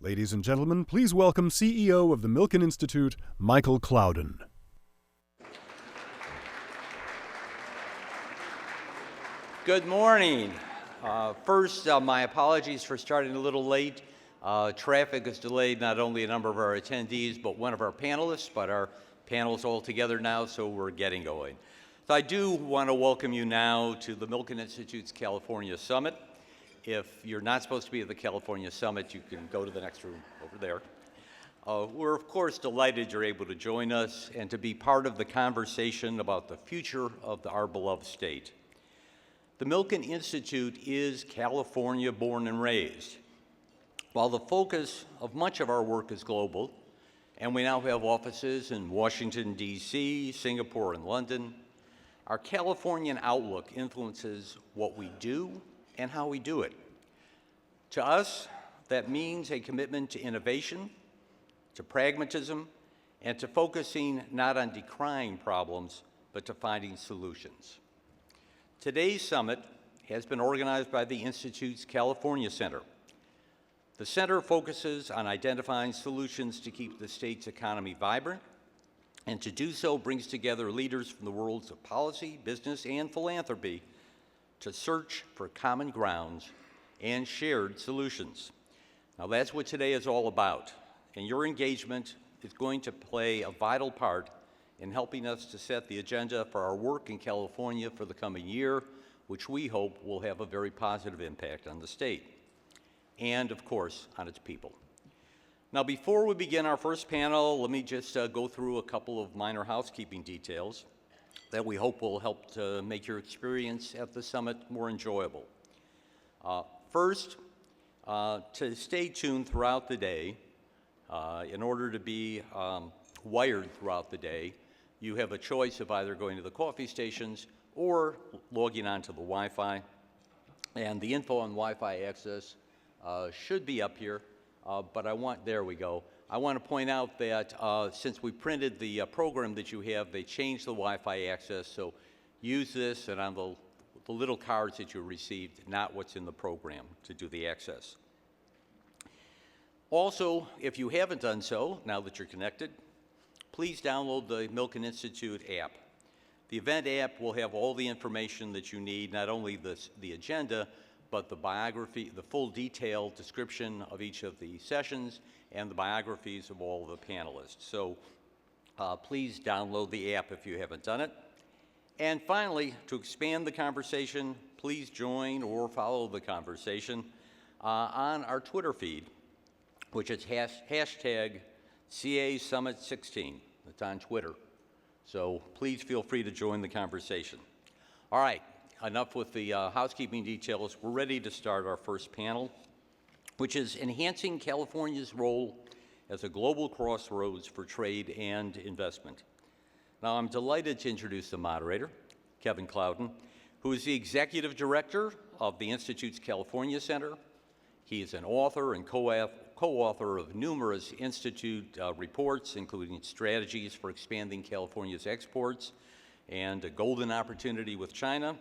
Ladies and gentlemen, please welcome CEO of the Milken Institute, Michael Klowden. Good morning. First, my apologies for starting a little late. Traffic has delayed not only a number of our attendees, but one of our panelists, but our panel's all together now, so we're getting going. So I do want to welcome you now to the Milken Institute's California Summit. If you're not supposed to be at the California Summit, you can go to the next room over there. We're, of course, delighted you're able to join us and to be part of the conversation about the future of our beloved state. The Milken Institute is California born and raised. While the focus of much of our work is global, and we now have offices in Washington, D.C., Singapore, and London, our Californian outlook influences what we do and how we do it. To us, that means a commitment to innovation, to pragmatism, and to focusing not on decrying problems, but to finding solutions. Today's summit has been organized by the Institute's California Center. The center focuses on identifying solutions to keep the state's economy vibrant, and to do so brings together leaders from the worlds of policy, business, and philanthropy to search for common grounds and shared solutions. Now that's what today is all about, and your engagement is going to play a vital part in helping us to set the agenda for our work in California for the coming year, which we hope will have a very positive impact on the state and, of course, on its people. Now, before we begin our first panel, let me just go through a couple of minor housekeeping details that we hope will help to make your experience at the summit more enjoyable. First, to stay tuned throughout the day, in order to be wired throughout the day, you have a choice of either going to the coffee stations or logging onto the Wi-Fi. And the info on Wi-Fi access should be up here, but there we go. I want to point out that since we printed the program that you have, they changed the Wi-Fi access, so use this and on the little cards that you received, not what's in the program to do the access. Also, if you haven't done so, now that you're connected, please download the Milken Institute app. The event app will have all the information that you need, not only the agenda, but the biography, the full detailed description of each of the sessions, and the biographies of all of the panelists. So please download the app if you haven't done it. And finally, to expand the conversation, please join or follow the conversation on our Twitter feed, which is hashtag CA Summit 16. It's on Twitter. So please feel free to join the conversation. All right. Enough with the housekeeping details. We're ready to start our first panel, which is Enhancing California's Role as a Global Crossroads for Trade and Investment. Now, I'm delighted to introduce the moderator, Kevin Klowden, who is the Executive Director of the Institute's California Center. He is an author and co-author of numerous Institute reports, including Strategies for Expanding California's Exports and A Golden Opportunity with China.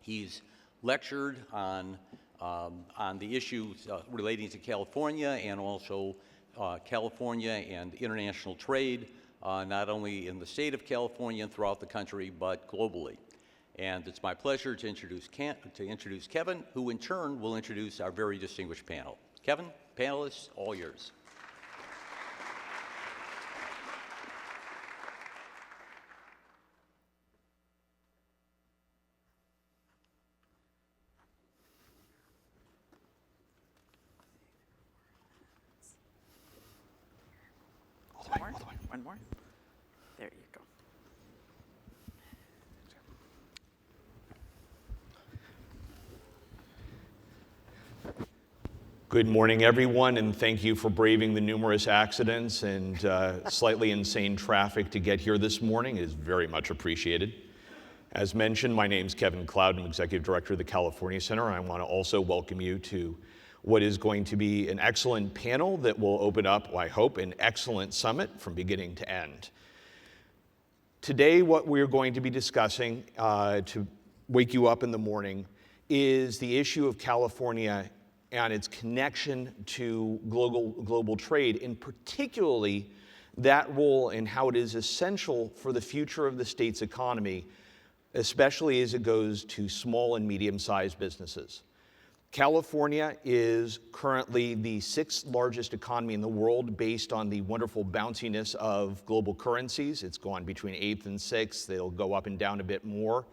He's lectured on the issues relating to California and also California and international trade, not only in the state of California and throughout the country, but globally. And it's my pleasure to introduce Kevin, who in turn will introduce our very distinguished panel. Kevin, panelists, all yours. One more. There you go. Good morning, everyone, and thank you for braving the numerous accidents and slightly insane traffic to get here this morning. It is very much appreciated. As mentioned, my name is Kevin Klowden, Executive Director of the California Center. I want to also welcome you to what is going to be an excellent panel that will open up, I hope, an excellent summit from beginning to end. Today, what we're going to be discussing to wake you up in the morning is the issue of California and its connection to global trade, and particularly that role and how it is essential for the future of the state's economy, especially as it goes to small and medium-sized businesses. California is currently the 6th largest economy in the world based on the wonderful bounciness of global currencies. It's gone between 8th and 6th. They'll go up and down a bit more.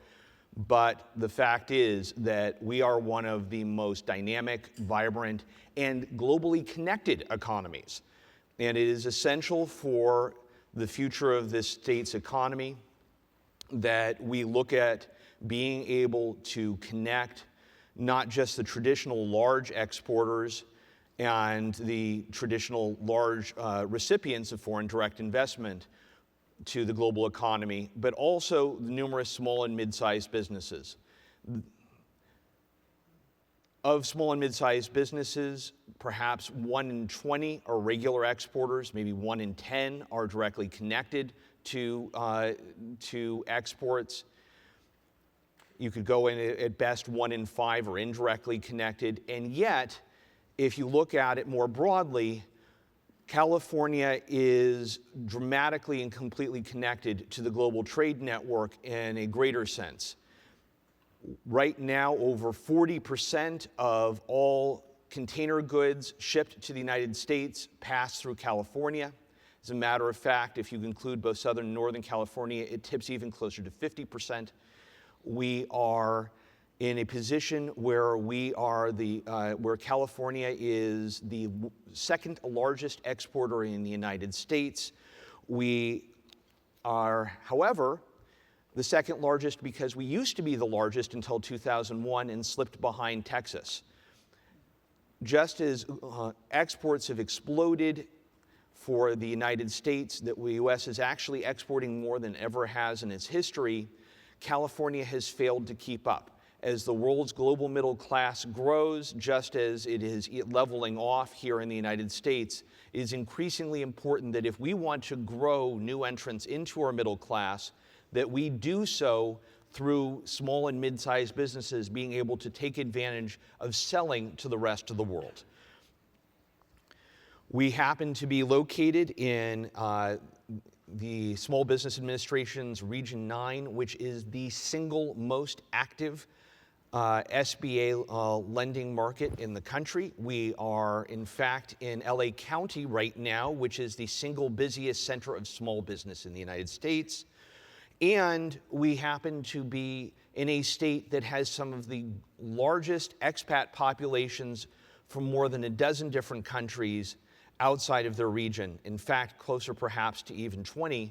But the fact is that we are one of the most dynamic, vibrant, and globally connected economies. And it is essential for the future of this state's economy that we look at being able to connect not just the traditional large exporters and the traditional large recipients of foreign direct investment to the global economy, but also the numerous small and mid-sized businesses. Of small and mid-sized businesses, perhaps 1 in 20 are regular exporters, maybe 1 in 10 are directly connected to exports. You could go in at best 1 in 5 are indirectly connected, and yet, if you look at it more broadly, California is dramatically and completely connected to the global trade network in a greater sense. Right now, over 40% of all container goods shipped to the United States pass through California. As a matter of fact, if you include both Southern and Northern California, it tips even closer to 50%. We are in a position where where California is the 2nd largest exporter in the United States. We are, however, the 2nd largest because we used to be the largest until 2001 and slipped behind Texas. Just as exports have exploded for the United States, that the U.S. is actually exporting more than ever has in its history, California has failed to keep up. As the world's global middle class grows, just as it is leveling off here in the United States, it is increasingly important that if we want to grow new entrants into our middle class, that we do so through small and mid-sized businesses being able to take advantage of selling to the rest of the world. We happen to be located in the Small Business Administration's Region 9, which is the single most active SBA lending market in the country. We are, in fact, in LA County right now, which is the single busiest center of small business in the United States. And we happen to be in a state that has some of the largest expat populations from more than a dozen different countries outside of their region. In fact, closer perhaps to even 20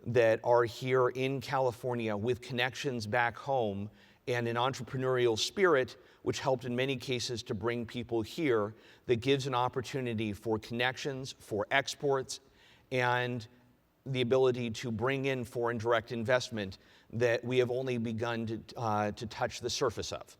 that are here in California with connections back home and an entrepreneurial spirit, which helped in many cases to bring people here, that gives an opportunity for connections, for exports, and the ability to bring in foreign direct investment that we have only begun to touch the surface of.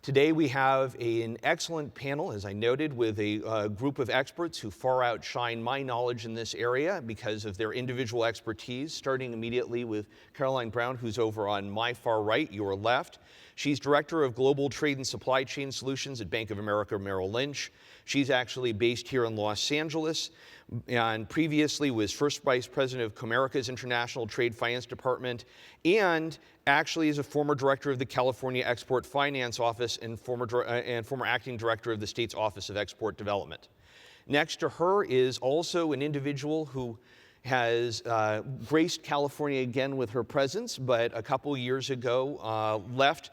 Today we have an excellent panel, as I noted, with a group of experts who far outshine my knowledge in this area because of their individual expertise, starting immediately with Caroline Brown, who's over on my far right, your left. She's Director of Global Trade and Supply Chain Solutions at Bank of America Merrill Lynch. She's actually based here in Los Angeles and previously was First Vice President of Comerica's International Trade Finance Department and actually is a former Director of the California Export Finance Office and former Acting Director of the state's Office of Export Development. Next to her is also an individual who has graced California again with her presence, but a couple years ago left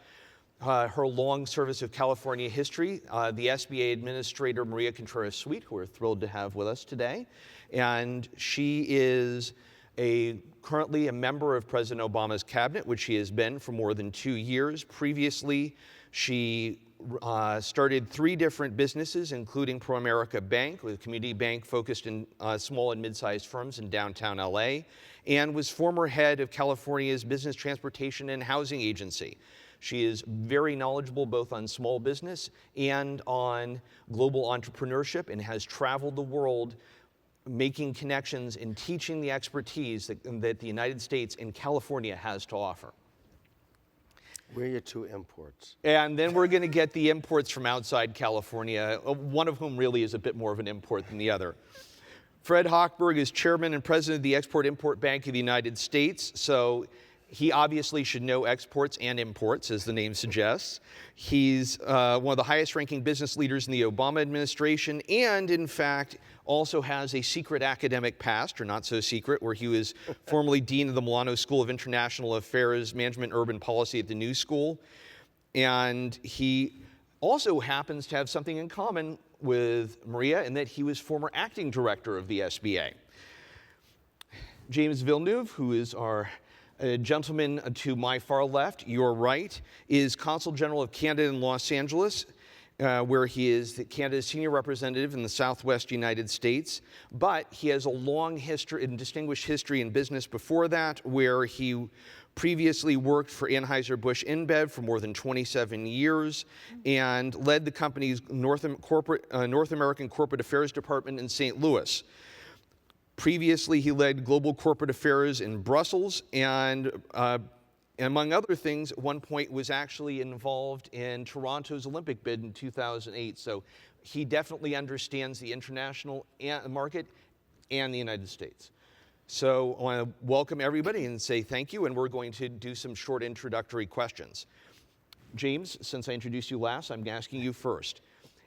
her long service of California history, the SBA Administrator Maria Contreras-Sweet, who we're thrilled to have with us today. And she is currently a member of President Obama's cabinet, which she has been for more than 2 years. Previously, she started 3 different businesses, including ProAmerica Bank, with a community bank focused in small and mid-sized firms in downtown LA, and was former head of California's Business Transportation and Housing Agency. She is very knowledgeable both on small business and on global entrepreneurship and has traveled the world making connections and teaching the expertise that the United States and California has to offer. Where are your two imports? And then we're going to get the imports from outside California, one of whom really is a bit more of an import than the other. Fred Hochberg is chairman and president of the Export-Import Bank of the United States, so he obviously should know exports and imports, as the name suggests. He's one of the highest-ranking business leaders in the Obama administration, and in fact, also has a secret academic past, or not so secret, where he was formerly dean of the Milano School of International Affairs, Management, and Urban Policy at the New School. And he also happens to have something in common with Maria in that he was former acting director of the SBA. James Villeneuve, who is our gentleman to my far left, your right, is Consul General of Canada in Los Angeles, where he is Canada's senior representative in the Southwest United States. But he has a long history and distinguished history in business before that, where he previously worked for Anheuser-Busch InBev for more than 27 years and led the company's North American Corporate Affairs Department in St. Louis. Previously, he led global corporate affairs in Brussels and among other things, at one point was actually involved in Toronto's Olympic bid in 2008. So he definitely understands the international market and the United States. So I want to welcome everybody and say thank you, and we're going to do some short introductory questions. James, since I introduced you last, I'm asking you first.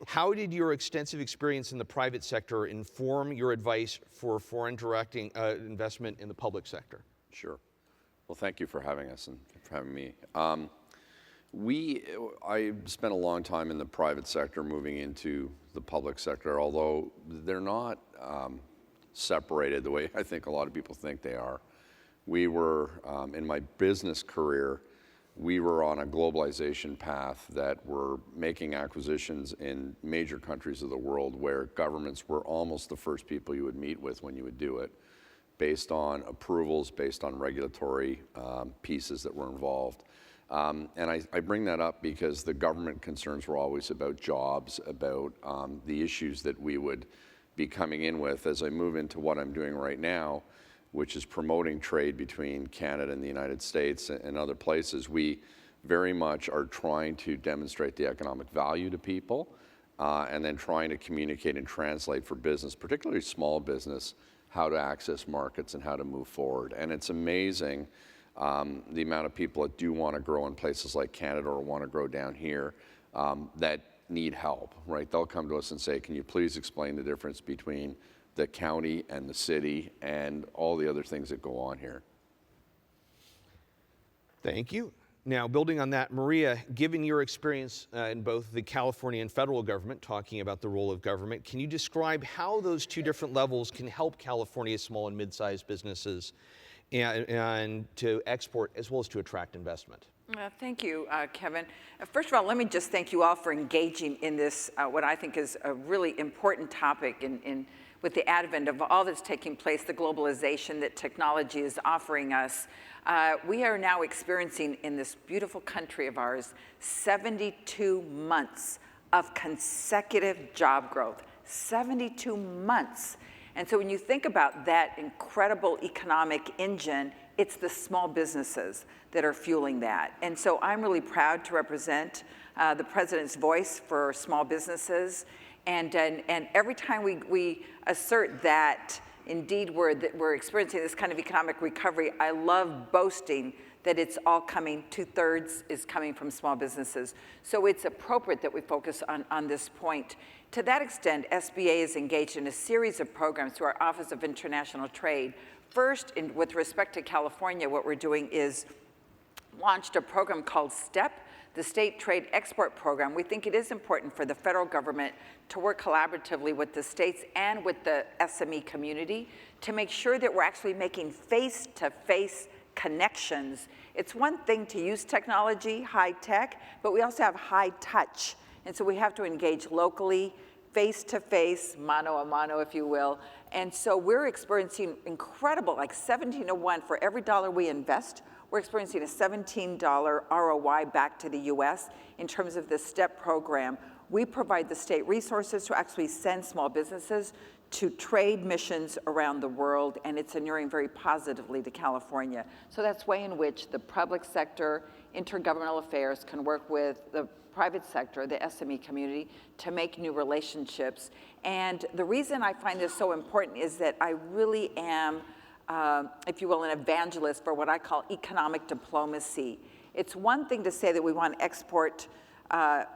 How did your extensive experience in the private sector inform your advice for foreign direct investment in the public sector? Sure. Well, thank you for having us and for having me. I spent a long time in the private sector moving into the public sector, although they're not separated the way I think a lot of people think they are. We were, in my business career, we were on a globalization path that were making acquisitions in major countries of the world where governments were almost the first people you would meet with when you would do it, based on approvals, based on regulatory pieces that were involved. And I bring that up because the government concerns were always about jobs, about the issues that we would be coming in with. As I move into what I'm doing right now, which is promoting trade between Canada and the United States and other places, we very much are trying to demonstrate the economic value to people and then trying to communicate and translate for business, particularly small business, how to access markets and how to move forward. And it's amazing the amount of people that do want to grow in places like Canada or want to grow down here that need help, right? They'll come to us and say, can you please explain the difference between the county and the city and all the other things that go on here? Thank you. Now, building on that, Maria, given your experience in both the California and federal government, talking about the role of government, can you describe how those two different levels can help California's small and mid-sized businesses and to export as well as to attract investment? Thank you, Kevin. First of all, let me just thank you all for engaging in this, what I think is a really important topic with the advent of all that's taking place, the globalization that technology is offering us. We are now experiencing in this beautiful country of ours 72 months of consecutive job growth, 72 months. And so when you think about that incredible economic engine, it's the small businesses that are fueling that. And so I'm really proud to represent the President's voice for small businesses. And every time we assert that indeed we're experiencing this kind of economic recovery, I love boasting that it's all coming, 2/3 is coming from small businesses. So it's appropriate that we focus on this point. To that extent, SBA is engaged in a series of programs through our Office of International Trade. First, with respect to California, what we're doing is launched a program called STEP, the State Trade Export Program. We think it is important for the federal government to work collaboratively with the states and with the SME community to make sure that we're actually making face-to-face connections. It's one thing to use technology, high tech, but we also have high touch. And so we have to engage locally, face-to-face, mano a mano, if you will. And so we're experiencing incredible, like 17-to-1 for every dollar we invest, we're experiencing a $17 ROI back to the US in terms of this STEP program. We provide the state resources to actually send small businesses to trade missions around the world, and it's inuring very positively to California. So that's the way in which the public sector intergovernmental affairs can work with the private sector, the SME community, to make new relationships. And the reason I find this so important is that I really am, if you will, an evangelist for what I call economic diplomacy. It's one thing to say that we want to export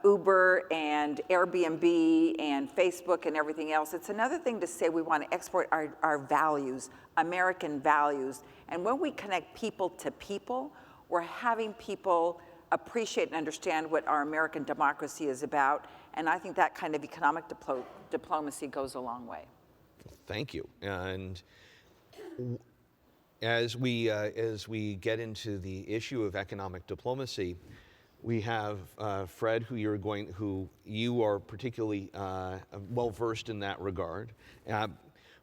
Uber and Airbnb and Facebook and everything else. It's another thing to say we want to export our values, American values. And when we connect people to people, we're having people appreciate and understand what our American democracy is about. And I think that kind of economic diplomacy goes a long way. Thank you. And as we get into the issue of economic diplomacy, we have Fred, who you are particularly well versed in that regard.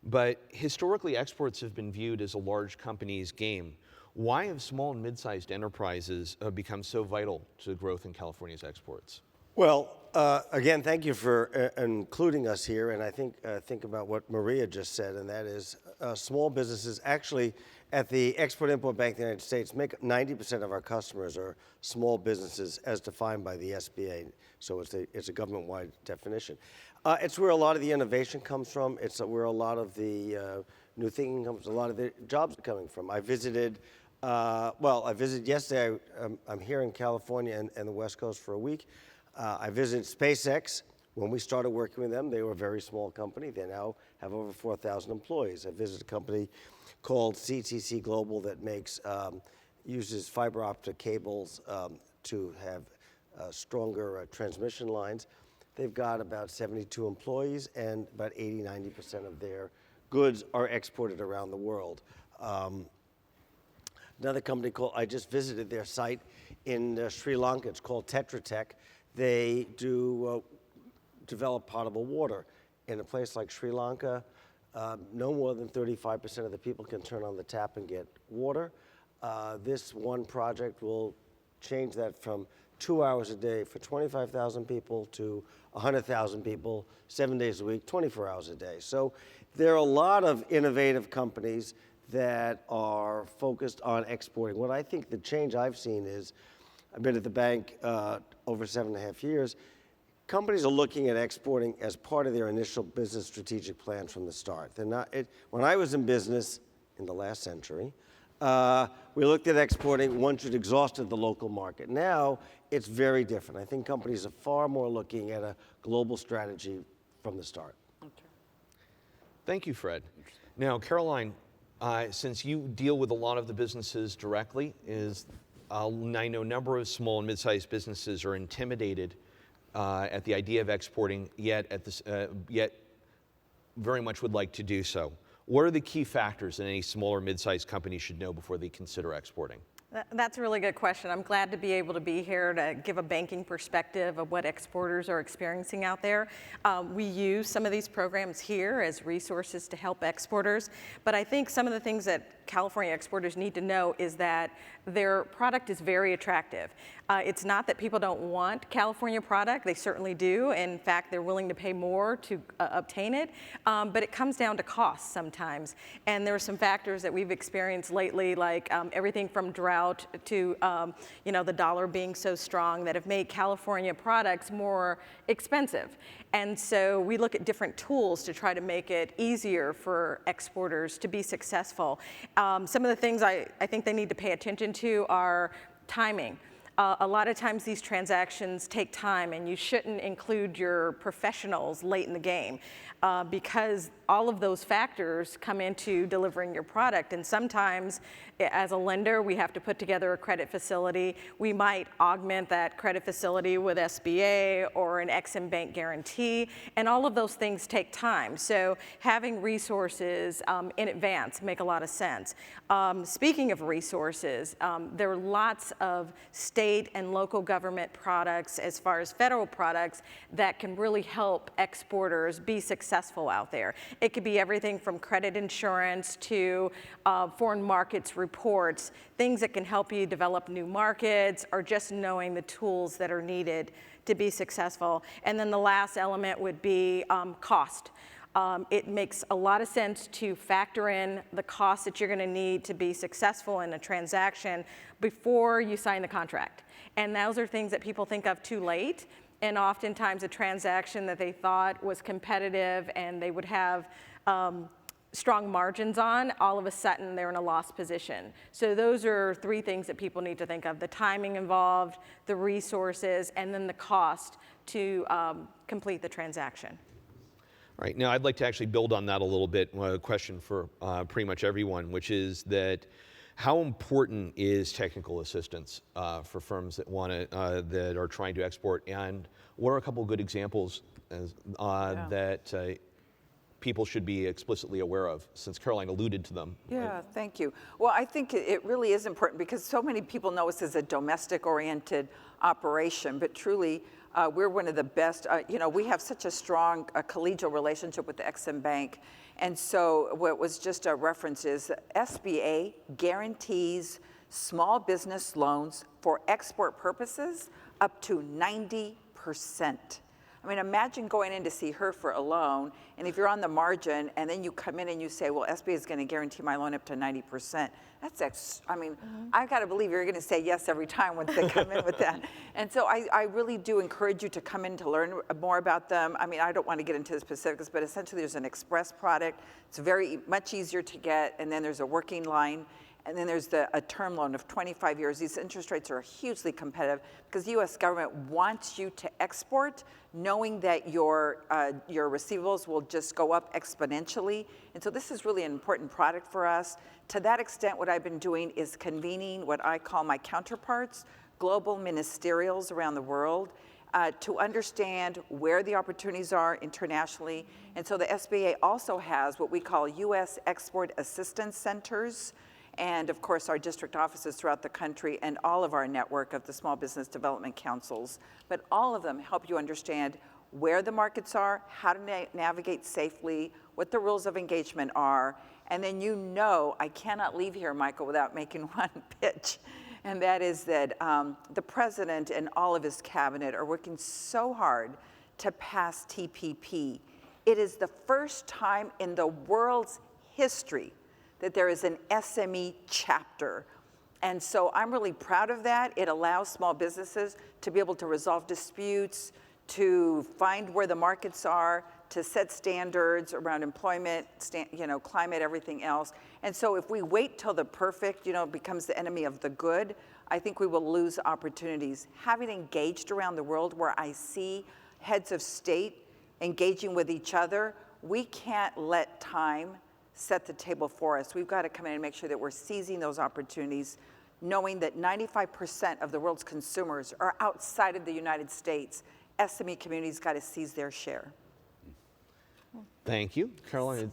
But historically, exports have been viewed as a large company's game. Why have small and mid-sized enterprises become so vital to growth in California's exports? Well, again, thank you for including us here. And I think about what Maria just said, and that is small businesses actually at the Export-Import Bank of the United States make 90% of our customers are small businesses as defined by the SBA. So it's a government-wide definition. It's where a lot of the innovation comes from. It's where a lot of the new thinking comes, a lot of the jobs are coming from. I visited yesterday. I'm here in California and the West Coast for a week. I visited SpaceX. When we started working with them, they were a very small company. They now have over 4,000 employees. I visited a company called CTC Global that uses fiber optic cables to have stronger transmission lines. They've got about 72 employees, and about 80–90% of their goods are exported around the world. Another company I just visited their site in Sri Lanka. It's called Tetra Tech. They do develop potable water. In a place like Sri Lanka, no more than 35% of the people can turn on the tap and get water. This one project will change that from 2 hours a day for 25,000 people to 100,000 people, 7 days a week, 24 hours a day. So there are a lot of innovative companies that are focused on exporting. What I think the change I've seen is, I've been at the bank over 7.5 years. Companies are looking at exporting as part of their initial business strategic plan from the start. When I was in business in the last century, we looked at exporting once you'd exhausted the local market. Now, it's very different. I think companies are far more looking at a global strategy from the start. Okay. Thank you, Fred. Now, Caroline, since you deal with a lot of the businesses directly, I know a number of small and mid-sized businesses are intimidated at the idea of exporting, yet very much would like to do so. What are the key factors that any small or mid-sized company should know before they consider exporting? That's a really good question. I'm glad to be able to be here to give a banking perspective of what exporters are experiencing out there. We use some of these programs here as resources to help exporters, but I think some of the things that California exporters need to know is that their product is very attractive. It's not that people don't want California product, they certainly do. In fact, they're willing to pay more to obtain it, but it comes down to cost sometimes. And there are some factors that we've experienced lately, like everything from drought to the dollar being so strong that have made California products more expensive. And so we look at different tools to try to make it easier for exporters to be successful. Some of the things I think they need to pay attention to are timing. A lot of times these transactions take time, and you shouldn't include your professionals late in the game because all of those factors come into delivering your product. And sometimes, as a lender, we have to put together a credit facility. We might augment that credit facility with SBA or an Ex-Im Bank guarantee, and all of those things take time. So having resources in advance make a lot of sense. Speaking of resources, there are lots of state and local government products, as far as federal products, that can really help exporters be successful out there. It could be everything from credit insurance to foreign markets reports, things that can help you develop new markets, or just knowing the tools that are needed to be successful. And then the last element would be cost. it makes a lot of sense to factor in the costs that you're going to need to be successful in a transaction before you sign the contract. And those are things that people think of too late. And oftentimes a transaction that they thought was competitive and they would have strong margins on, all of a sudden they're in a loss position. So those are 3 things that people need to think of: the timing involved, the resources, and then the cost to complete the transaction. All right, now I'd like to actually build on that a little bit, a question for pretty much everyone, which is that how important is technical assistance for firms that that are trying to export, and what are a couple of good examples that people should be explicitly aware of, since Caroline alluded to them? Yeah, thank you. Well, I think it really is important because so many people know us as a domestic-oriented operation, but truly we're one of the best. We have such a strong collegial relationship with the Ex-Im Bank. And so what was just a reference is SBA guarantees small business loans for export purposes up to 90%. I mean, imagine going in to see her for a loan, and if you're on the margin, and then you come in and you say, well, SBA is going to guarantee my loan up to 90%. I've got to believe you're going to say yes every time once they come in with that. And so I really do encourage you to come in to learn more about them. I mean, I don't want to get into the specifics, but essentially there's an express product. It's very much easier to get, and then there's a working line. And then there's a term loan of 25 years. These interest rates are hugely competitive because the U.S. government wants you to export, knowing that your receivables will just go up exponentially. And so this is really an important product for us. To that extent, what I've been doing is convening what I call my counterparts, global ministerials around the world, to understand where the opportunities are internationally. And so the SBA also has what we call U.S. Export Assistance Centers, and of course our district offices throughout the country and all of our network of the Small Business Development Councils. But all of them help you understand where the markets are, how to navigate safely, what the rules of engagement are. And then I cannot leave here, Michael, without making one pitch. And that is that the president and all of his cabinet are working so hard to pass TPP. It is the first time in the world's history that there is an SME chapter. And so I'm really proud of that. It allows small businesses to be able to resolve disputes, to find where the markets are, to set standards around employment, climate, everything else. And so if we wait till the perfect, becomes the enemy of the good, I think we will lose opportunities. Having engaged around the world where I see heads of state engaging with each other, we can't let time set the table for us. We've got to come in and make sure that we're seizing those opportunities, knowing that 95% of the world's consumers are outside of the United States. SME community's got to seize their share. Thank you. Caroline,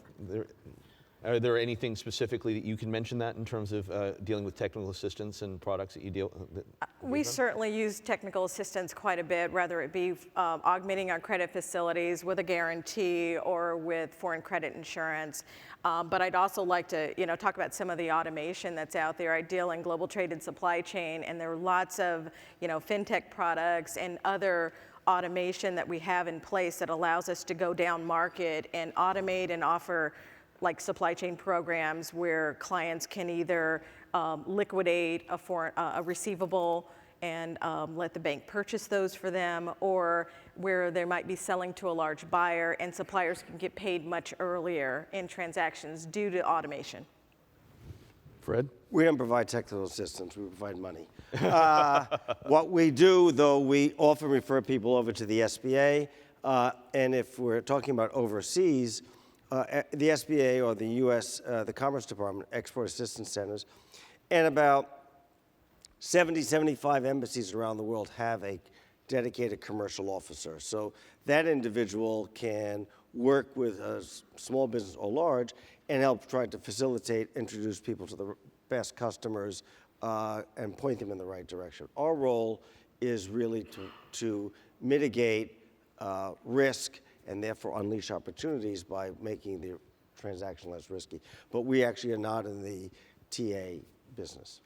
are there anything specifically that you can mention that in terms of dealing with technical assistance and products that you deal with? We certainly use technical assistance quite a bit, whether it be augmenting our credit facilities with a guarantee or with foreign credit insurance. But I'd also like to talk about some of the automation that's out there. I deal in global trade and supply chain, and there are lots of fintech products and other automation that we have in place that allows us to go down market and automate and offer like supply chain programs where clients can either liquidate a receivable and let the bank purchase those for them, or where they might be selling to a large buyer and suppliers can get paid much earlier in transactions due to automation. Fred? We don't provide technical assistance, we provide money. What we do, though, we often refer people over to the SBA, and if we're talking about overseas, the SBA or the U.S., the Commerce Department, Export Assistance Centers, and about 70, 75 embassies around the world have a dedicated commercial officer. So that individual can work with a small business or large and help try to facilitate, introduce people to the best customers and point them in the right direction. Our role is really to mitigate risk and therefore unleash opportunities by making the transaction less risky. But we actually are not in the TA business.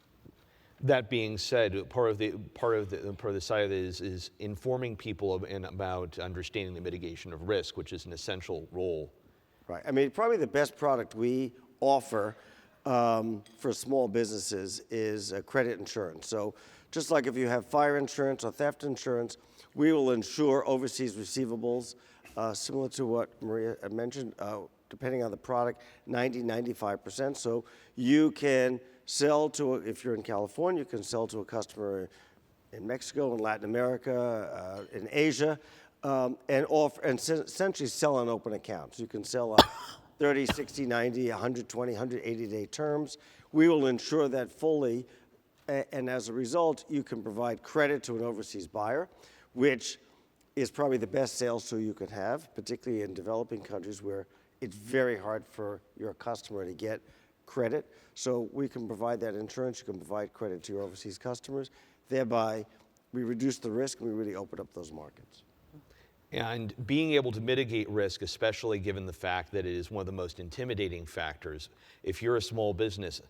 That being said, part of the side of it is informing people about understanding the mitigation of risk, which is an essential role Right. I mean, probably the best product we offer for small businesses is credit insurance. So just like if you have fire insurance or theft insurance, we will insure overseas receivables, similar to what Maria had mentioned, depending on the product, 95%. So you can sell to, if you're in California, you can sell to a customer in Mexico, in Latin America, in Asia, and essentially sell on open accounts. You can sell on 30, 60, 90, 120, 180-day terms. We will insure that fully, and as a result, you can provide credit to an overseas buyer, which is probably the best sales tool you could have, particularly in developing countries where it's very hard for your customer to get credit. So we can provide that insurance. You can provide credit to your overseas customers. Thereby, we reduce the risk, and we really open up those markets. And being able to mitigate risk, especially given the fact that it is one of the most intimidating factors. If you're a small business,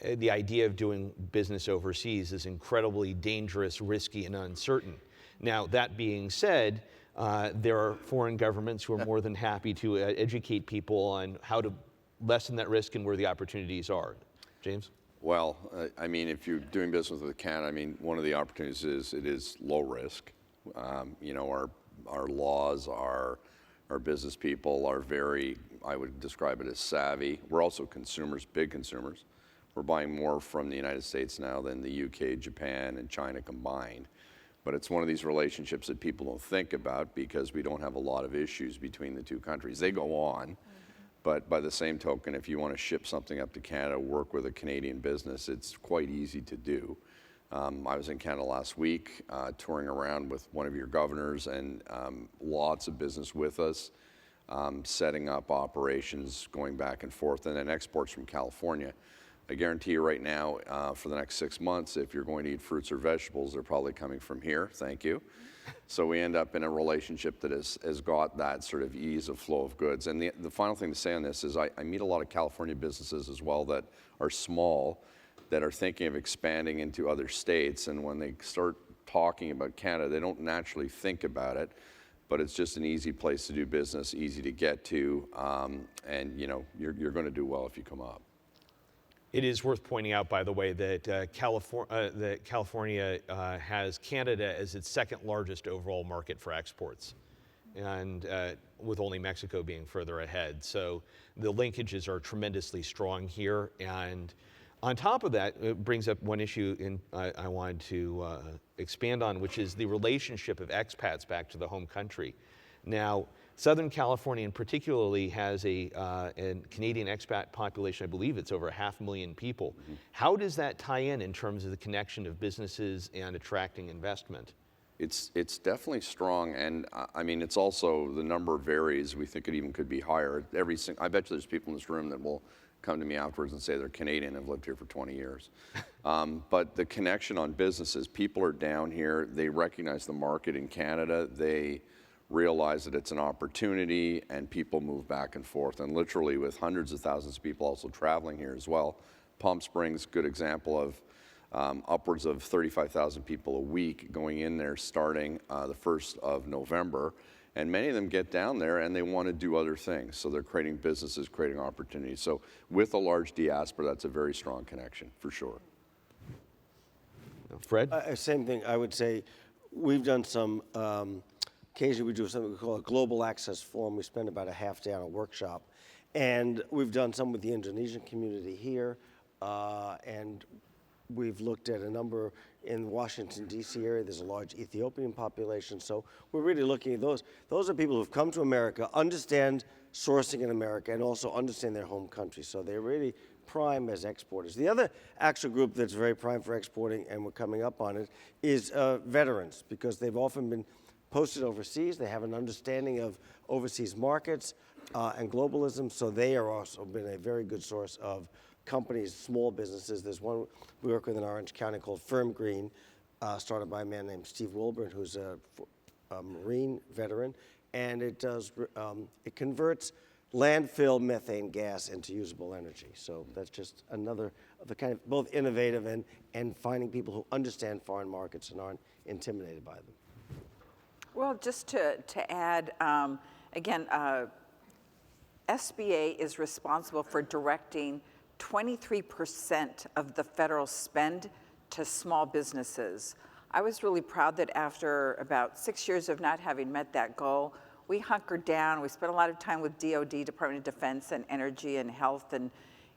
the idea of doing business overseas is incredibly dangerous, risky, and uncertain. Now, that being said, there are foreign governments who are more than happy to educate people on how to lessen that risk and where the opportunities are. James? Well, I mean, if you're doing business with Canada, I mean, one of the opportunities is it is low risk. You know, our laws, our business people are very, I would describe it as savvy. We're also consumers, big consumers. We're buying more from the United States now than the UK, Japan, and China combined. But it's one of these relationships that people don't think about because we don't have a lot of issues between the two countries. They go on, but by the same token, if you want to ship something up to Canada, work with a Canadian business, it's quite easy to do. I was in Canada last week, touring around with one of your governors, and lots of business with us, setting up operations, going back and forth, and then exports from California. I guarantee you right now, for the next 6 months, if you're going to eat fruits or vegetables, they're probably coming from here, thank you. So we end up in a relationship that has got that sort of ease of flow of goods. And the final thing to say on this is I meet a lot of California businesses as well that are small, that are thinking of expanding into other states, and when they start talking about Canada, they don't naturally think about it, but it's just an easy place to do business, easy to get to, and you know, you're going to do well if you come up. It is worth pointing out, by the way, that California has Canada as its second largest overall market for exports, and with only Mexico being further ahead. So the linkages are tremendously strong here. And on top of that, it brings up one issue I wanted to expand on, which is the relationship of expats back to the home country. Now, Southern California in particularly has a Canadian expat population. I believe it's over 500,000 people. Mm-hmm. How does that tie in terms of the connection of businesses and attracting investment? It's definitely strong, and I mean, it's also, the number varies. We think it even could be higher. I bet you there's people in this room that will come to me afterwards and say they're Canadian and have lived here for 20 years. But the connection on businesses, people are down here, they recognize the market in Canada, they realize that it's an opportunity, and people move back and forth. And literally with hundreds of thousands of people also traveling here as well. Palm Springs, good example of upwards of 35,000 people a week going in there starting the 1st of November. And many of them get down there and they want to do other things. So they're creating businesses, creating opportunities. So with a large diaspora, that's a very strong connection, for sure. Fred? Same thing. I would say we've done some, occasionally we do something we call a global access forum. We spend about a half day on a workshop. And we've done some with the Indonesian community here. And we've looked at a number in the Washington, D.C. area. There's a large Ethiopian population. So we're really looking at those. Those are people who've come to America, understand sourcing in America, and also understand their home country. So they're really prime as exporters. The other actual group that's very prime for exporting, and we're coming up on it, is veterans, because they've often been posted overseas. They have an understanding of overseas markets and globalism. So they are also been a very good source of companies, small businesses. There's one we work with in Orange County called Firm Green, started by a man named Steve Wilburn, who's a Marine veteran, and it converts landfill methane gas into usable energy. So that's just another of the kind of both innovative and finding people who understand foreign markets and aren't intimidated by them. Well, just to add, again, SBA is responsible for directing 23% of the federal spend to small businesses. I was really proud that after about 6 years of not having met that goal, we hunkered down. We spent a lot of time with DOD, Department of Defense, and Energy and Health,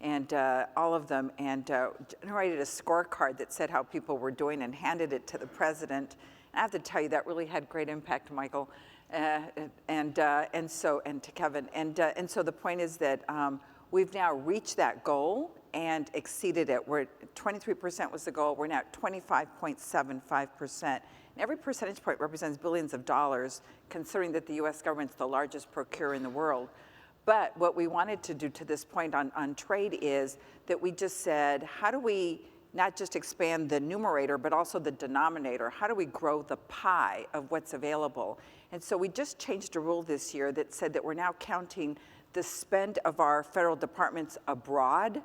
and all of them, and generated a scorecard that said how people were doing and handed it to the president. And I have to tell you, that really had great impact, Michael, and to Kevin. And so the point is that we've now reached that goal and exceeded it. We're at 23% was the goal. We're now at 25.75%. And every percentage point represents billions of dollars, considering that the U.S. government's the largest procurer in the world. But what we wanted to do to this point on trade is that we just said, how do we not just expand the numerator, but also the denominator? How do we grow the pie of what's available? And so we just changed a rule this year that said that we're now counting the spend of our federal departments abroad.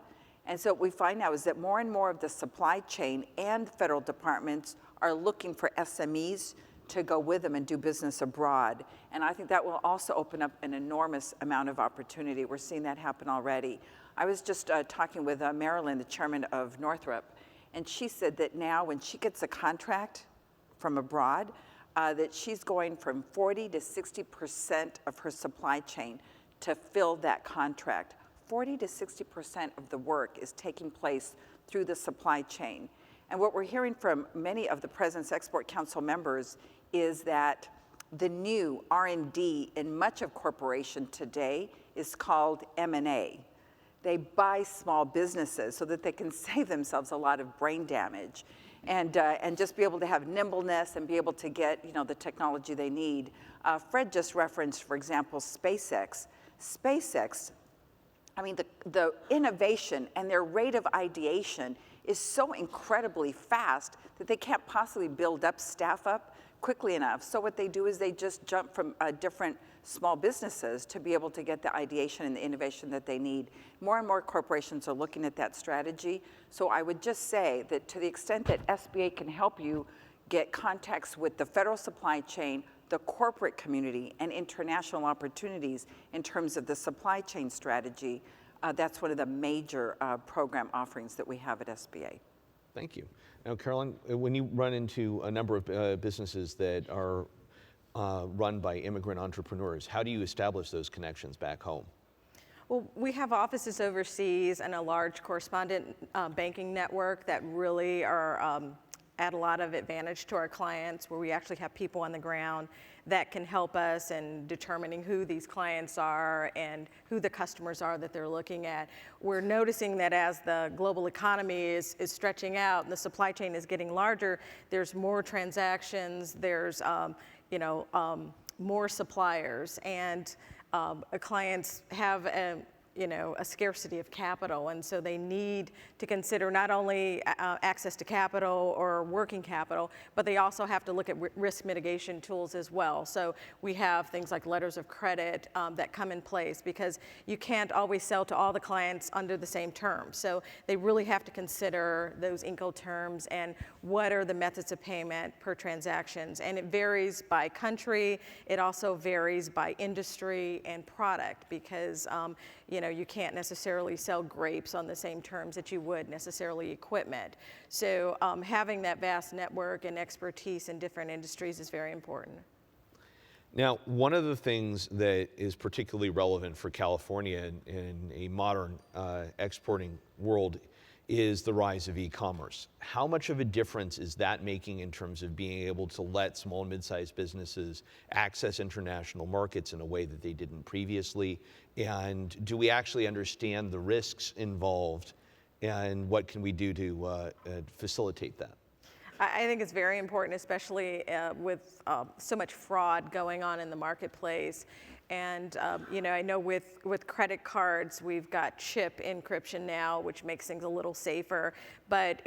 And so what we find now is that more and more of the supply chain and federal departments are looking for SMEs to go with them and do business abroad. And I think that will also open up an enormous amount of opportunity. We're seeing that happen already. I was just talking with Merrill, the chairman of Northrop, and she said that now when she gets a contract from abroad, that she's going from 40 to 60% of her supply chain to fill that contract. 40 to 60% of the work is taking place through the supply chain. And what we're hearing from many of the President's Export Council members is that the new R&D in much of corporation today is called M&A. They buy small businesses so that they can save themselves a lot of brain damage and just be able to have nimbleness and be able to get the technology they need. Fred just referenced, for example, SpaceX. SpaceX, I mean, the innovation and their rate of ideation is so incredibly fast that they can't possibly build up, staff up quickly enough. So what they do is they just jump from different small businesses to be able to get the ideation and the innovation that they need. More and more corporations are looking at that strategy. So I would just say that to the extent that SBA can help you get contacts with the federal supply chain, the corporate community, and international opportunities in terms of the supply chain strategy, that's one of the major program offerings that we have at SBA. Thank you. Now, Carolyn, when you run into a number of businesses that are run by immigrant entrepreneurs, how do you establish those connections back home? Well, we have offices overseas and a large correspondent banking network that really are add a lot of advantage to our clients, where we actually have people on the ground that can help us in determining who these clients are and who the customers are that they're looking at. We're noticing that as the global economy is stretching out and the supply chain is getting larger, there's more transactions, there's more suppliers, and clients have a scarcity of capital, and so they need to consider not only access to capital or working capital, but they also have to look at risk mitigation tools as well. So we have things like letters of credit that come in place, because you can't always sell to all the clients under the same terms. So they really have to consider those Incoterms and what are the methods of payment per transactions. And it varies by country. It also varies by industry and product, because you can't necessarily sell grapes on the same terms that you would necessarily equipment. So having that vast network and expertise in different industries is very important. Now, one of the things that is particularly relevant for California in a modern exporting world is the rise of e-commerce. How much of a difference is that making in terms of being able to let small and mid-sized businesses access international markets in a way that they didn't previously? And do we actually understand the risks involved, and what can we do to facilitate that? I think it's very important, especially with so much fraud going on in the marketplace. And I know with credit cards, we've got chip encryption now, which makes things a little safer. But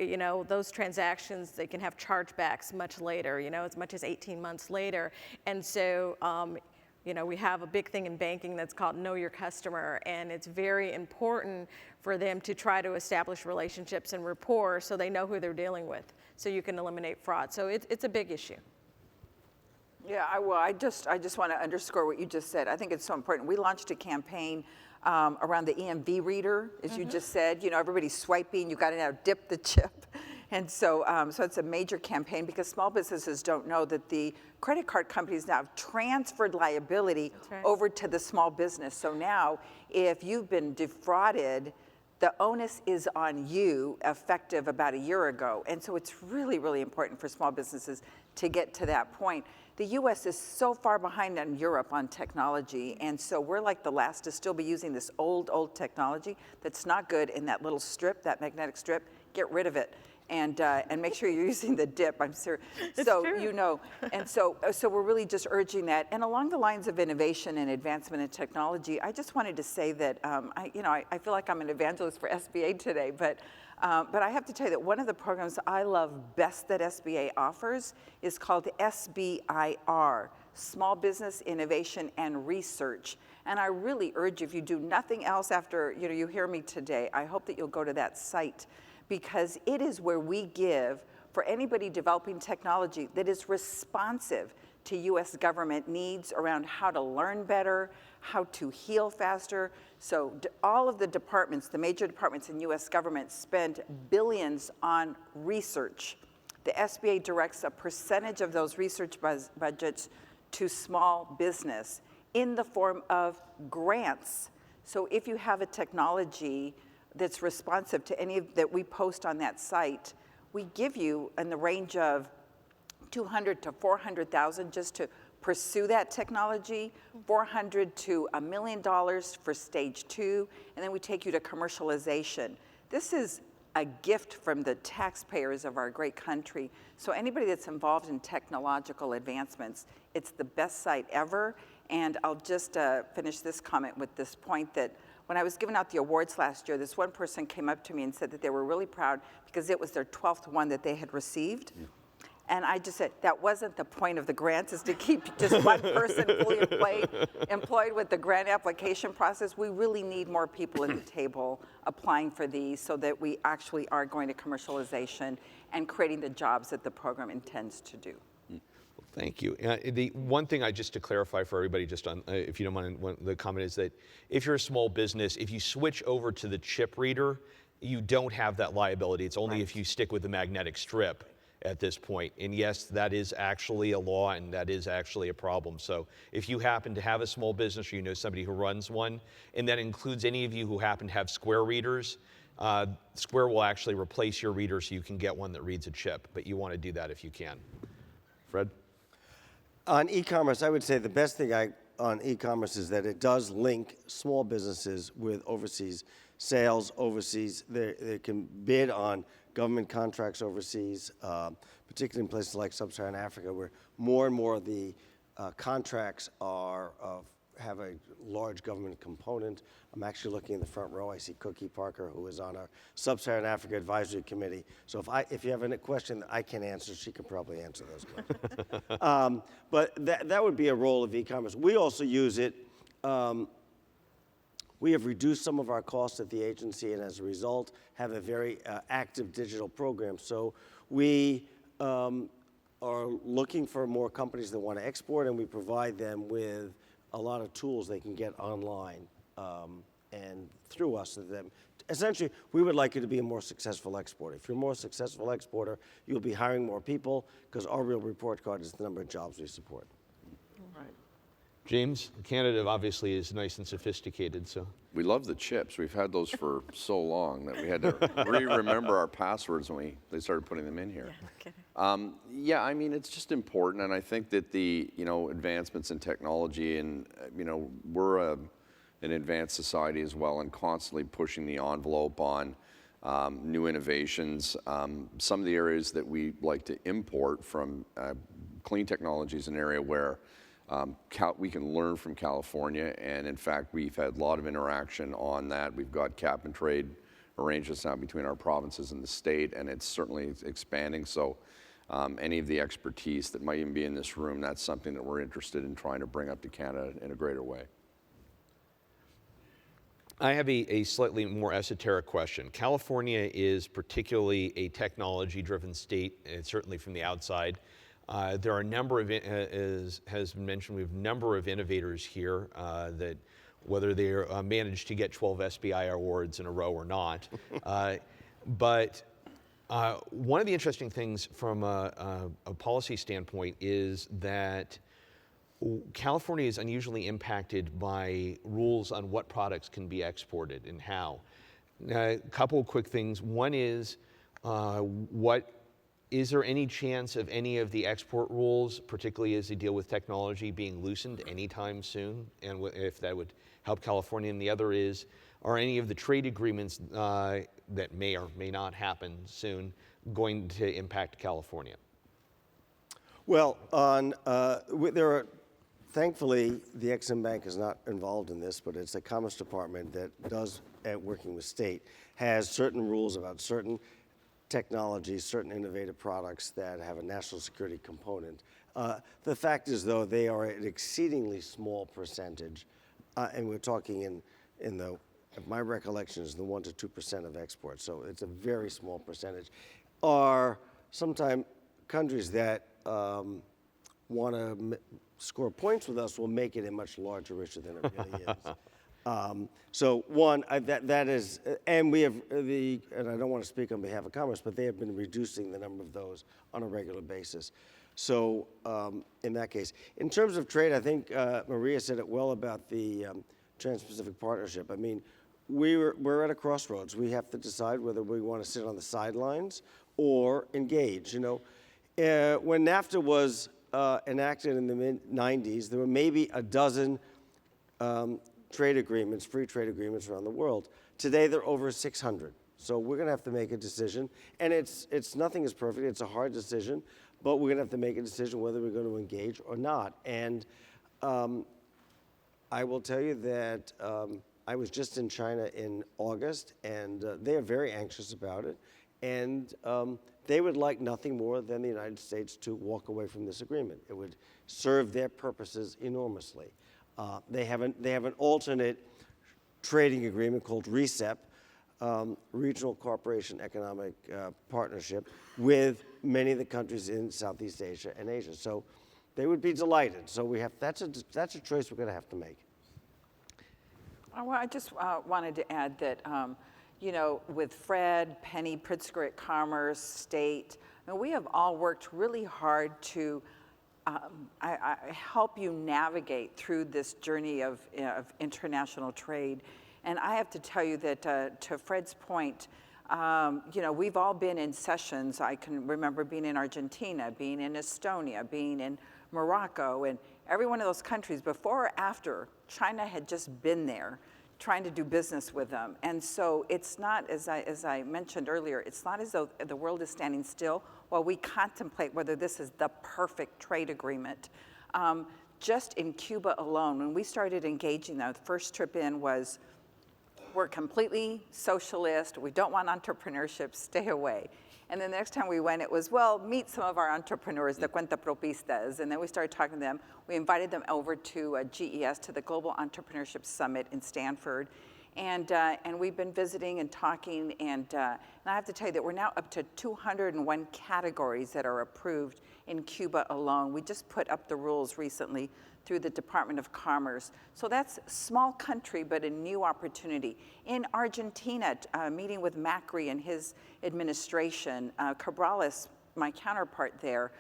those transactions, they can have chargebacks much later, as much as 18 months later. And so we have a big thing in banking that's called Know Your Customer, and it's very important for them to try to establish relationships and rapport so they know who they're dealing with, so you can eliminate fraud. So it's a big issue. Yeah, I just want to underscore what you just said. I think it's so important. We launched a campaign around the EMV reader, as you just said. You know, everybody's swiping. You got to now dip the chip, and so it's a major campaign because small businesses don't know that the credit card companies now have transferred liability over to the small business. So now, if you've been defrauded, the onus is on you, effective about a year ago. And so it's really, really important for small businesses to get to that point. The US is so far behind on Europe on technology, and so we're like the last to still be using this old technology that's not good in that little strip, that magnetic strip. Get rid of it. And make sure you're using the dip. I'm serious. So true. You know, and so we're really just urging that. And along the lines of innovation and advancement in technology, I just wanted to say that I feel like I'm an evangelist for SBA today, but I have to tell you that one of the programs I love best that SBA offers is called SBIR, Small Business Innovation and Research. And I really urge you, if you do nothing else after you hear me today, I hope that you'll go to that site, because it is where we give, for anybody developing technology that is responsive to US government needs around how to learn better, how to heal faster. So all of the departments, the major departments in US government, spend billions on research. The SBA directs a percentage of those research budgets to small business in the form of grants. So if you have a technology that's responsive to any that we post on that site, we give you in the range of $200,000 to $400,000 just to pursue that technology, $400,000 to $1 million for stage 2, and then we take you to commercialization. This is a gift from the taxpayers of our great country. So anybody that's involved in technological advancements, it's the best site ever. And I'll just finish this comment with this point that when I was giving out the awards last year, this one person came up to me and said that they were really proud because it was their 12th one that they had received. Yeah. And I just said, that wasn't the point of the grants, is to keep just one person fully employed with the grant application process. We really need more people at the table applying for these so that we actually are going to commercialization and creating the jobs that the program intends to do. Thank you. The one thing just to clarify for everybody, just on, if you don't mind, the comment is that if you're a small business, if you switch over to the chip reader, you don't have that liability. It's only if you stick with the magnetic strip at this point. And yes, that is actually a law, and that is actually a problem. So if you happen to have a small business or you know somebody who runs one, and that includes any of you who happen to have Square readers, Square will actually replace your reader so you can get one that reads a chip. But you want to do that if you can. Fred? On e-commerce, I would say the best thing on e-commerce is that it does link small businesses with overseas sales overseas. They can bid on government contracts overseas, particularly in places like Sub-Saharan Africa, where more and more of the contracts have a large government component. I'm actually looking in the front row. I see Cookie Parker, who is on our Sub-Saharan Africa Advisory Committee. So if you have a question that I can answer, she can probably answer those questions. But that would be a role of e-commerce. We also use it. We have reduced some of our costs at the agency, and as a result, have a very active digital program. So we are looking for more companies that want to export, and we provide them with a lot of tools they can get online and through us. Essentially, we would like you to be a more successful exporter. If you're a more successful exporter, you'll be hiring more people, because our real report card is the number of jobs we support. Right. James, Canada obviously is nice and sophisticated, so. We love the chips. We've had those for so long that we had to remember our passwords when they started putting them in here. Yeah, okay. Yeah, I mean, it's just important, and I think that the advancements in technology, and we're an advanced society as well, and constantly pushing the envelope on new innovations. Some of the areas that we like to import from clean technology is an area where we can learn from California, and in fact, we've had a lot of interaction on that. We've got cap and trade arrangements now between our provinces and the state, and it's certainly expanding. So any of the expertise that might even be in this room, that's something that we're interested in trying to bring up to Canada in a greater way. I have a slightly more esoteric question. California is particularly a technology-driven state, and certainly from the outside. There are a number of, as has been mentioned, we have a number of innovators here that, whether they managed to get 12 SBI awards in a row or not. But one of the interesting things from a policy standpoint is that California is unusually impacted by rules on what products can be exported and how. A couple of quick things. One is, is there any chance of any of the export rules, particularly as they deal with technology, being loosened anytime soon? And if that would help California. And the other is, are any of the trade agreements that may or may not happen soon going to impact California? Well, thankfully, the Ex-Im Bank is not involved in this, but it's the Commerce Department that does, working with state, has certain rules about certain technologies, certain innovative products that have a national security component. The fact is, though, they are an exceedingly small percentage, and we're talking in the, if my recollection is the 1 to 2% of exports, so it's a very small percentage, are sometimes countries that want to score points with us will make it a much larger issue than it really is. So one, that is, and we have and I don't want to speak on behalf of Commerce, but they have been reducing the number of those on a regular basis. So in that case, in terms of trade, I think Maria said it well about the Trans-Pacific Partnership. I mean, we're at a crossroads. We have to decide whether we want to sit on the sidelines or engage. You know, when NAFTA was enacted in the mid-90s, there were maybe a dozen trade agreements, free trade agreements around the world. Today, there are over 600. So we're going to have to make a decision. And it's nothing is perfect. It's a hard decision. But we're going to have to make a decision whether we're going to engage or not. And I will tell you that I was just in China in August, and they are very anxious about it. And they would like nothing more than the United States to walk away from this agreement. It would serve their purposes enormously. They have an alternate trading agreement called RCEP, Regional Cooperation Economic Partnership, with many of the countries in Southeast Asia and Asia. So they would be delighted. So that's a choice we're going to have to make. Well, I just wanted to add that, you know, with Fred, Penny, Pritzker at Commerce, State, we have all worked really hard to I help you navigate through this journey of international trade. And I have to tell you that to Fred's point, you know, we've all been in sessions. I can remember being in Argentina, being in Estonia, being in Morocco, and every one of those countries, before or after, China had just been there trying to do business with them. And so it's not, as I mentioned earlier, it's not as though the world is standing still while we contemplate whether this is the perfect trade agreement. Just in Cuba alone, when we started engaging them, the first trip in was, we're completely socialist, we don't want entrepreneurship, stay away. And then the next time we went, it was, well, meet some of our entrepreneurs, the cuentapropistas. And then we started talking to them. We invited them over to GES, to the Global Entrepreneurship Summit in Stanford. And we've been visiting and talking. And I have to tell you that we're now up to 201 categories that are approved in Cuba alone. We just put up the rules recently through the Department of Commerce. So that's a small country, but a new opportunity. In Argentina, meeting with Macri and his administration, Cabrales, my counterpart there,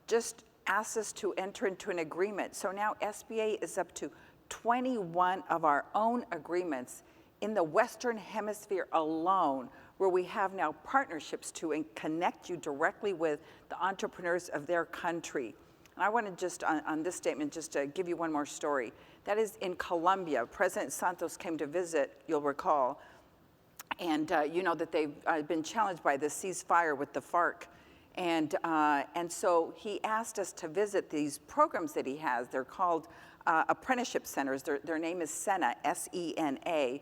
just asked us to enter into an agreement. So now SBA is up to 21 of our own agreements in the Western Hemisphere alone, where we have now partnerships to and connect you directly with the entrepreneurs of their country. And I want to just, on this statement, just to give you one more story. That is in Colombia. President Santos came to visit, you'll recall, and you know that they've been challenged by the ceasefire with the FARC. And so he asked us to visit these programs that he has. They're called apprenticeship centers. Their name is SENA, S-E-N-A.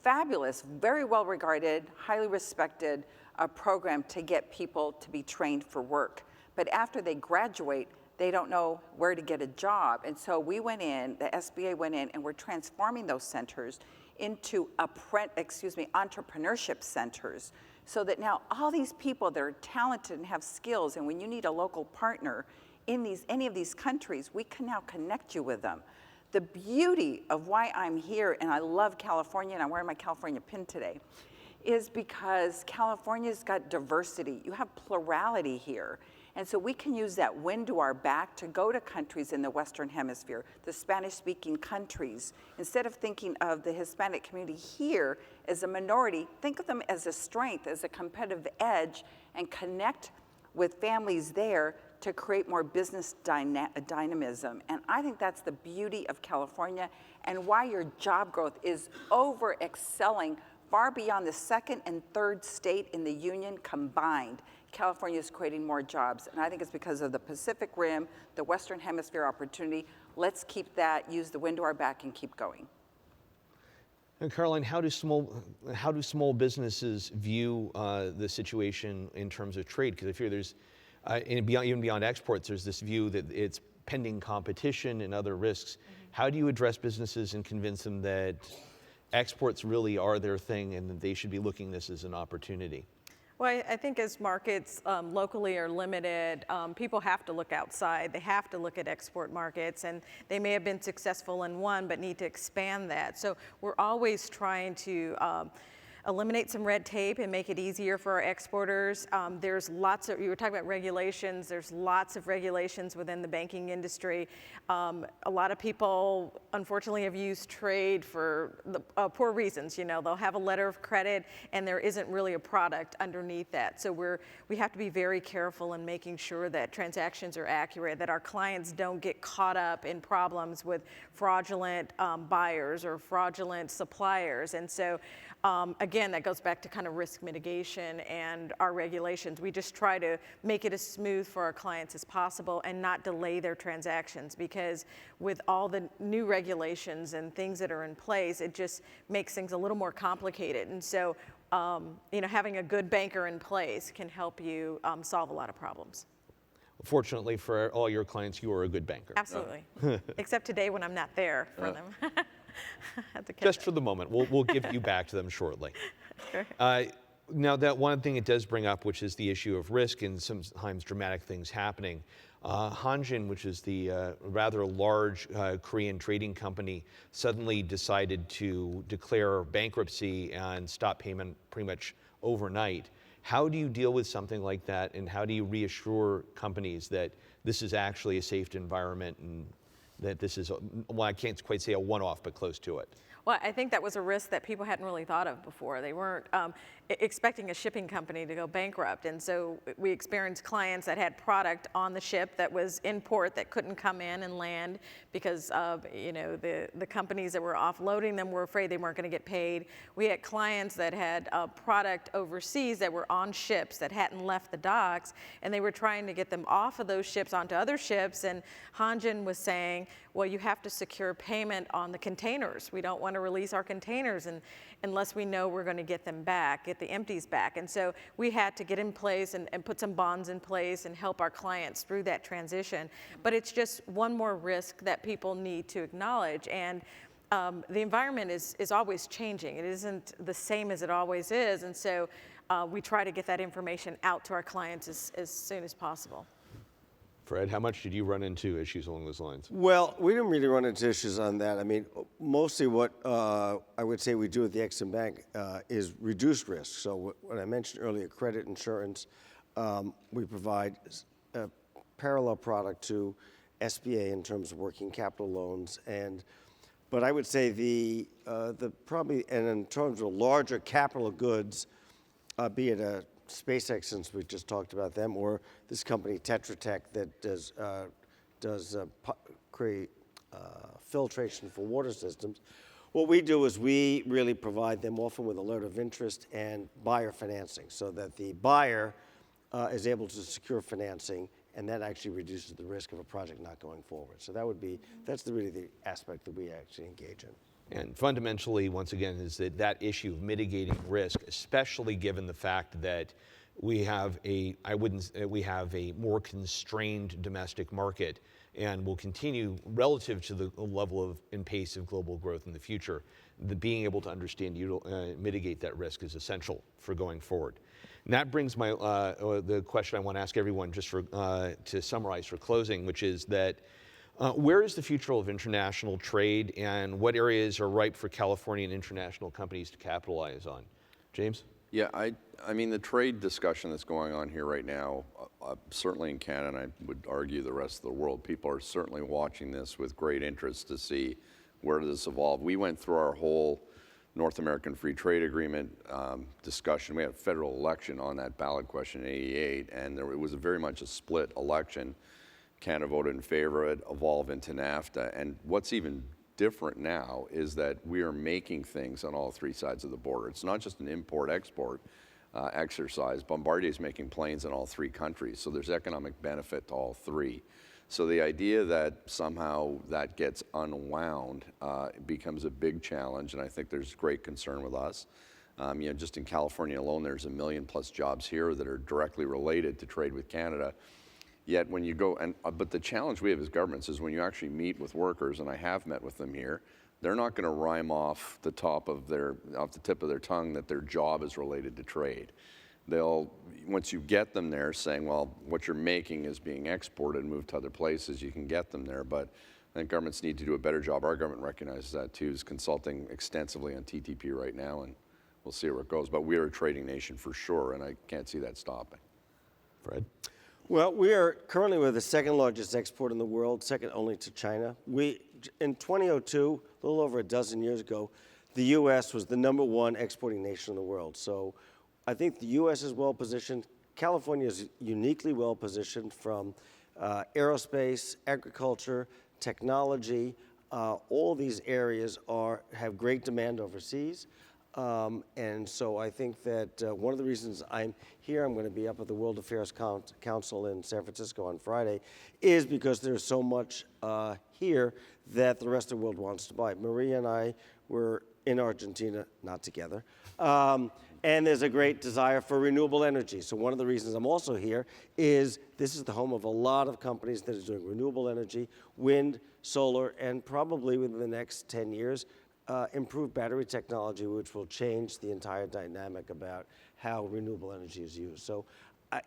Fabulous, very well regarded, highly respected program to get people to be trained for work. But after they graduate, they don't know where to get a job. And so we went in, the SBA went in, and we're transforming those centers into entrepreneurship centers so that now all these people that are talented and have skills, and when you need a local partner in any of these countries, we can now connect you with them. The beauty of why I'm here, and I love California, and I'm wearing my California pin today, is because California's got diversity. You have plurality here. And so we can use that wind to our back to go to countries in the Western Hemisphere, the Spanish-speaking countries. Instead of thinking of the Hispanic community here as a minority, think of them as a strength, as a competitive edge, and connect with families there to create more business dynamism. And I think that's the beauty of California and why your job growth is over-excelling far beyond the second and third state in the union combined. California is creating more jobs, and I think it's because of the Pacific Rim, the Western Hemisphere opportunity. Let's keep that, use the wind to our back, and keep going. And Caroline, how do small businesses view the situation in terms of trade? Because I fear there's, even beyond exports, there's this view that it's pending competition and other risks. How do you address businesses and convince them that exports really are their thing and that they should be looking at this as an opportunity? Well, I think as markets locally are limited, people have to look outside. They have to look at export markets, and they may have been successful in one, but need to expand that. So we're always trying to eliminate some red tape and make it easier for our exporters. There's lots of, you were talking about regulations, there's lots of regulations within the banking industry. A lot of people, unfortunately, have used trade for poor reasons. You know, they'll have a letter of credit and there isn't really a product underneath that. So we have to be very careful in making sure that transactions are accurate, that our clients don't get caught up in problems with fraudulent buyers or fraudulent suppliers. And so, again, that goes back to kind of risk mitigation and our regulations. We just try to make it as smooth for our clients as possible and not delay their transactions, because with all the new regulations and things that are in place, it just makes things a little more complicated. And so, you know, having a good banker in place can help you solve a lot of problems. Fortunately for all your clients, you are a good banker. Absolutely. Except today when I'm not there for them. Just for the moment. We'll give you back to them shortly. Okay. Now, that one thing it does bring up, which is the issue of risk and sometimes dramatic things happening. Hanjin, which is the rather large Korean trading company, suddenly decided to declare bankruptcy and stop payment pretty much overnight. How do you deal with something like that, and how do you reassure companies that this is actually a safe environment and that this is, well, I can't quite say a one-off, but close to it? Well, I think that was a risk that people hadn't really thought of before. They weren't expecting a shipping company to go bankrupt. And so we experienced clients that had product on the ship that was in port that couldn't come in and land because of, you know, the companies that were offloading them were afraid they weren't going to get paid. We had clients that had product overseas that were on ships that hadn't left the docks, and they were trying to get them off of those ships onto other ships. And Hanjin was saying, well, you have to secure payment on the containers. We don't want to release our containers unless we know we're going to get them back, get the empties back. And so we had to get in place and put some bonds in place and help our clients through that transition. But it's just one more risk that people need to acknowledge. And the environment is always changing. It isn't the same as it always is. And so we try to get that information out to our clients as soon as possible. Fred, how much did you run into issues along those lines? Well, we didn't really run into issues on that. I mean, mostly what I would say we do at the Ex-Im Bank is reduce risk. So what I mentioned earlier, credit insurance, we provide a parallel product to SBA in terms of working capital loans. But I would say the probably, and in terms of larger capital goods, be it a SpaceX, since we just talked about them, or this company Tetra Tech that does create filtration for water systems. What we do is we really provide them often with a letter of interest and buyer financing, so that the buyer is able to secure financing, and that actually reduces the risk of a project not going forward. So that's really the aspect that we actually engage in. And fundamentally, once again, is that issue of mitigating risk, especially given the fact that we have a more constrained domestic market, and will continue relative to the level of and pace of global growth in the future. Being able to understand mitigate that risk is essential for going forward. And that brings my the question I want to ask everyone just for to summarize for closing, which is that where is the future of international trade, and what areas are ripe for California and international companies to capitalize on? James? Yeah, I mean, the trade discussion that's going on here right now, certainly in Canada, and I would argue the rest of the world, people are certainly watching this with great interest to see where does this evolve. We went through our whole North American Free Trade Agreement discussion. We had a federal election on that ballot question in '88, and it was very much a split election. Canada voted in favor of it, evolved into NAFTA, and what's even different now is that we are making things on all three sides of the border. It's not just an import-export exercise. Bombardier is making planes in all three countries, so there's economic benefit to all three. So the idea that somehow that gets unwound becomes a big challenge, and I think there's great concern with us. Just in California alone, there's 1 million+ jobs here that are directly related to trade with Canada. Yet when you go, but the challenge we have as governments is when you actually meet with workers, and I have met with them here, they're not going to rhyme off the tip of their tongue that their job is related to trade. They'll, once you get them there saying, well, what you're making is being exported and moved to other places, you can get them there. But I think governments need to do a better job. Our government recognizes that too, is consulting extensively on TTP right now, and we'll see where it goes. But we are a trading nation for sure, and I can't see that stopping. Fred? Well, we're the second largest exporter in the world, second only to China. In 2002, a little over a dozen years ago, the U.S. was the #1 exporting nation in the world. So I think the U.S. is well positioned. California is uniquely well positioned from aerospace, agriculture, technology. All these areas have great demand overseas. And so I think that one of the reasons I'm here, I'm going to be up at the World Affairs Council in San Francisco on Friday, is because there's so much here that the rest of the world wants to buy. Maria and I were in Argentina, not together, and there's a great desire for renewable energy. So one of the reasons I'm also here is this is the home of a lot of companies that are doing renewable energy, wind, solar, and probably within the next 10 years, improved battery technology, which will change the entire dynamic about how renewable energy is used. So,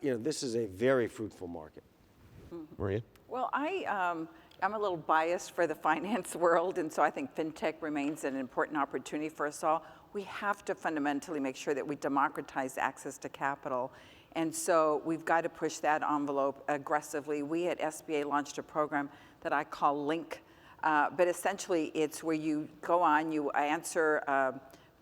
this is a very fruitful market. Maria? Well, I'm a little biased for the finance world, and so I think fintech remains an important opportunity for us all. We have to fundamentally make sure that we democratize access to capital, and so we've got to push that envelope aggressively. We at SBA launched a program that I call Link. But essentially, it's where you go on, you answer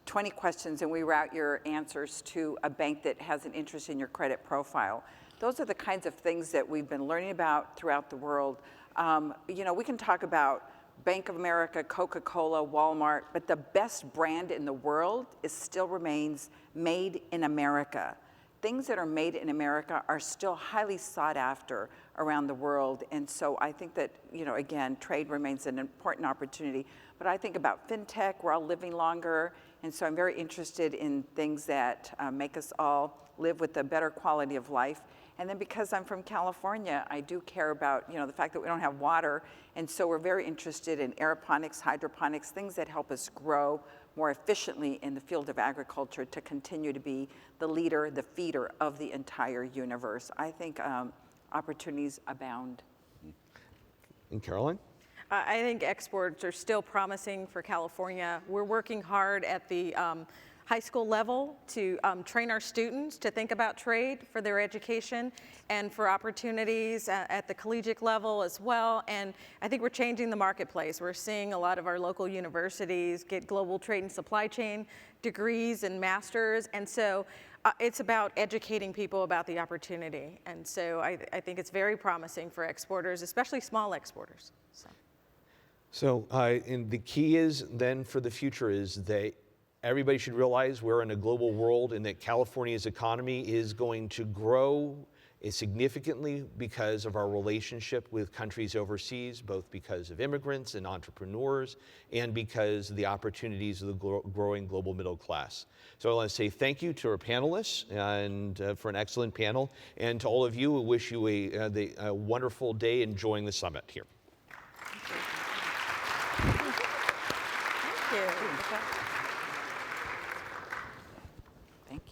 20 questions, and we route your answers to a bank that has an interest in your credit profile. Those are the kinds of things that we've been learning about throughout the world. We can talk about Bank of America, Coca-Cola, Walmart, but the best brand in the world still remains made in America. Things that are made in America are still highly sought after around the world. And so I think that, again, trade remains an important opportunity. But I think about fintech, we're all living longer. And so I'm very interested in things that make us all live with a better quality of life. And then because I'm from California, I do care about, the fact that we don't have water. And so we're very interested in aeroponics, hydroponics, things that help us grow more efficiently in the field of agriculture to continue to be the leader, the feeder of the entire universe. I think opportunities abound. And Caroline? I think exports are still promising for California. We're working hard at the high school level to train our students to think about trade for their education and for opportunities at the collegiate level as well. And I think we're changing the marketplace. We're seeing a lot of our local universities get global trade and supply chain degrees and masters. And so it's about educating people about the opportunity. And so I think it's very promising for exporters, especially small exporters. And the key is then for the future is that everybody should realize we're in a global world and that California's economy is going to grow It's significantly because of our relationship with countries overseas, both because of immigrants and entrepreneurs, and because of the opportunities of the growing global middle class. So I want to say thank you to our panelists and for an excellent panel, and to all of you, we wish you a wonderful day enjoying the summit here. Thank you.